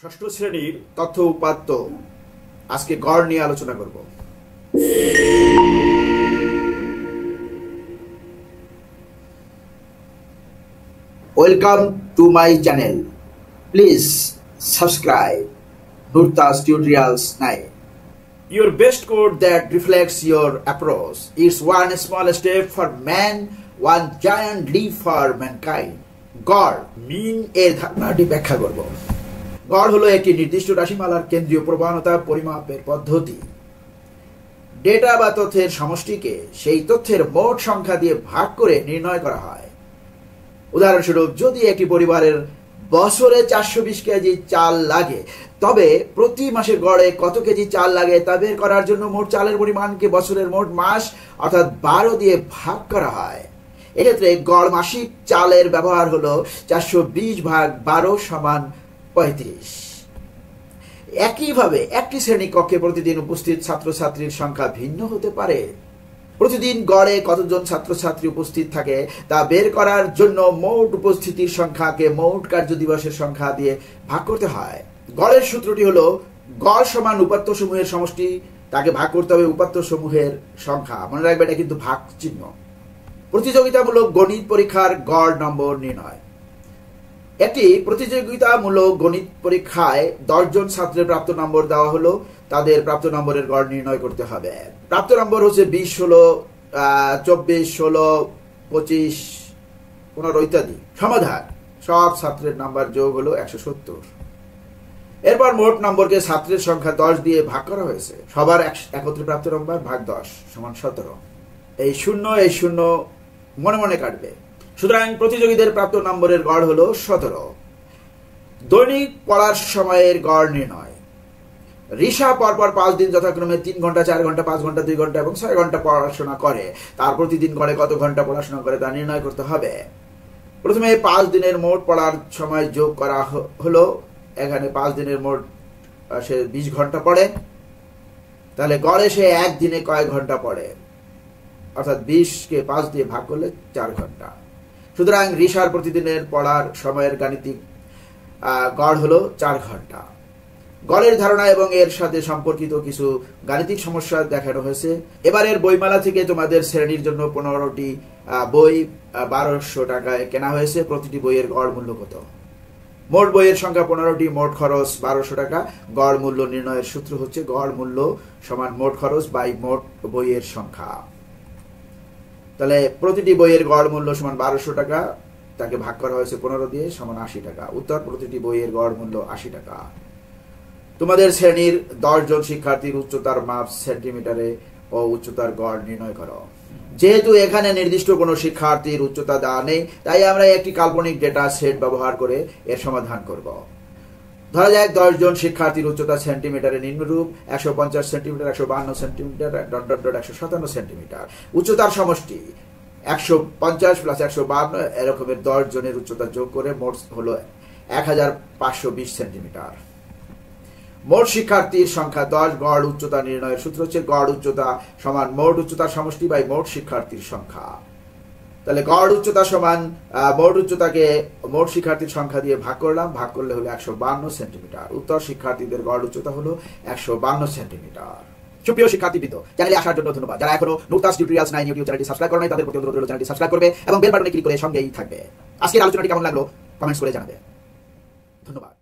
ষষ্ঠ শ্রেণীর তথ্য উপাত্ত আজকে গড় নিয়ে আলোচনা করব। Welcome to my channel. Please subscribe Nurtas Tutorials 9. Your best code that reflects your approach is one small step for man, one giant leap for mankind. গড় মিন এর ধারণাটি ব্যাখ্যা করব। গড় হলো একটি নির্দিষ্ট রাশিমালার কেন্দ্রীয় প্রবণতা পরিমাপের পদ্ধতি। ডেটা বা তথ্যের সমষ্টিকে সেই তথ্যের মোট সংখ্যা দিয়ে ভাগ করে নির্ণয় করা হয়। উদাহরণস্বরূপ, যদি একটি পরিবারের বছরে 420 কেজি চাল লাগে, তবে প্রতি মাসে গড়ে কত কেজি চাল লাগে তা বের করার জন্য মোট চালের পরিমাণকে বছরের মোট মাস অর্থাৎ 12 দিয়ে ভাগ করা হয়। এক্ষেত্রে গড় মাসিক চালের ব্যবহার হলো 420 ভাগ 12 সমান 35। একইভাবে একটি শ্রেণী কক্ষে প্রতিদিন উপস্থিত ছাত্রছাত্রীর সংখ্যা ভিন্ন হতে পারে। প্রতিদিন গড়ে কতজন ছাত্রছাত্রী উপস্থিত থাকে তা বের করার জন্য মোট উপস্থিতির সংখ্যাকে মোট কার্যদিবসের সংখ্যা দিয়ে ভাগ করতে হয়। গড়ের সূত্রটি হলো গড় সমান উপাত্ত সমূহের সমষ্টি, তাকে ভাগ করতে হবে উপাত্ত সমূহের সংখ্যা। মনে রাখবে, এটা কিন্তু ভাগ চিহ্ন। প্রতিযোগিতামূলক গণিত পরীক্ষার গড় নম্বর নির্ণয়। একটি প্রতিযোগিতামূলক গণিত পরীক্ষায় 10 জন ছাত্রের প্রাপ্ত নম্বর দেওয়া হলো, তাদের প্রাপ্ত নম্বরের গড় নির্ণয় করতে হবে। প্রাপ্ত নম্বর হচ্ছে 20, 16, 24, 16, 25, 15 ইত্যাদি। সমাধান: সব ছাত্রের নাম্বার যোগ হলো 170। এরপর মোট নম্বরকে ছাত্রের সংখ্যা 10 দিয়ে ভাগ করা হয়েছে। সবার একত্রে প্রাপ্ত নম্বর ভাগ 10 সমান 17। এই শূন্য মনে মনে কাটবে। সুতরাং প্রতিযোগীদের প্রাপ্ত নম্বরের গড় হলো 17। দৈনিক পড়ার সময়ের গড় নির্ণয়। রিসা পরপর 5 দিন যথাক্রমে 3 ঘন্টা, 4 ঘন্টা, 5 ঘন্টা, 2 ঘন্টা এবং 6 ঘন্টা পড়াশোনা করে। তার প্রতিদিন গড়ে কত ঘন্টা পড়াশোনা করে তা নির্ণয় করতে হবে। প্রথমে 5 দিনের মোট পড়ার সময় যোগ করা হলো। এখানে 5 দিনের মোট সে 20 ঘন্টা পড়ে, তাহলে গড়ে সে এক দিনে কয় ঘন্টা পড়ে, অর্থাৎ 20কে 5 দিয়ে ভাগ করলে 4 ঘন্টা। সুতরাং রিসার প্রতিদিনের পড়ার সময়ের গাণিতিক গড় হলো 4 ঘন্টা। গড়ের ধারণা এবং এর সাথে সম্পর্কিত কিছু গাণিতিক সমস্যা দেখানো হয়েছে। এবারের বইমেলা থেকে তোমাদের শ্রেণীর জন্য 15টি বই 1200 টাকায় কেনা হয়েছে। প্রতিটি বইয়ের গড় মূল্য কত? মোট বইয়ের সংখ্যা 15টি, মোট খরচ 1200 টাকা। গড় মূল্য নির্ণয়ের সূত্র হচ্ছে গড় মূল্য সমান মোট খরচ বাই মোট বইয়ের সংখ্যা। তাহলে প্রতিটি বইয়ের গড় মূল্য সমান 1200 টাকা, তাকে ভাগ করা হয়েছে 15 দিয়ে, সমান 80 টাকা। উত্তর: প্রতিটি বইয়ের গড় মূল্য 80 টাকা। তোমাদের শ্রেণীর 10 জন শিক্ষার্থীর উচ্চতার মাপ সেন্টিমিটারে ও উচ্চতার গড় নির্ণয় করো। যেহেতু এখানে নির্দিষ্ট কোনো শিক্ষার্থীর উচ্চতা দেওয়া নেই, তাই আমরা একটি কাল্পনিক ডেটা সেট ব্যবহার করে এর সমাধান করব। ধরা যাক 10 জন শিক্ষার্থীর উচ্চতা সেন্টিমিটারে নিম্নরূপ: 150 সেন্টিমিটার, 152 সেন্টিমিটার, ... 157 সেন্টিমিটার। উচ্চতার সমষ্টি 150 + 152, এরকমের 10 জনের উচ্চতা যোগ করে মোট হলো 1520 সেন্টিমিটার। মোট শিক্ষার্থীর সংখ্যা 10। গড় উচ্চতা নির্ণয়ের সূত্র হচ্ছে গড় উচ্চতা সমান মোট উচ্চতার সমষ্টি বাই মোট শিক্ষার্থীর সংখ্যা। তাহলে গড় উচ্চতা সমান মোট উচ্চতাকে মোট শিক্ষার্থীর সংখ্যা দিয়ে ভাগ করলাম, ভাগ করলে হলো 152 সেন্টিমিটার। উত্তর: শিক্ষার্থীদের গড় উচ্চতা হলো 152 সেন্টিমিটার। সুপ্রিয় শিক্ষার্থীবৃন্দ, চ্যানেলে আসার জন্য ধন্যবাদ। যারা এখনো নুরতাস টিউটোরিয়ালস 9 ইউটিউব চ্যানেলটি সাবস্ক্রাইব করেন নাই, তাদের প্রতি অনুরোধ রইল চ্যানেলটি সাবস্ক্রাইব করবে এবং বেল বাটনে ক্লিক করে সঙ্গেই থাকবে। আজকের আলোচনাটি কেমন লাগলো কমেন্টস করে জানাবে। ধন্যবাদ।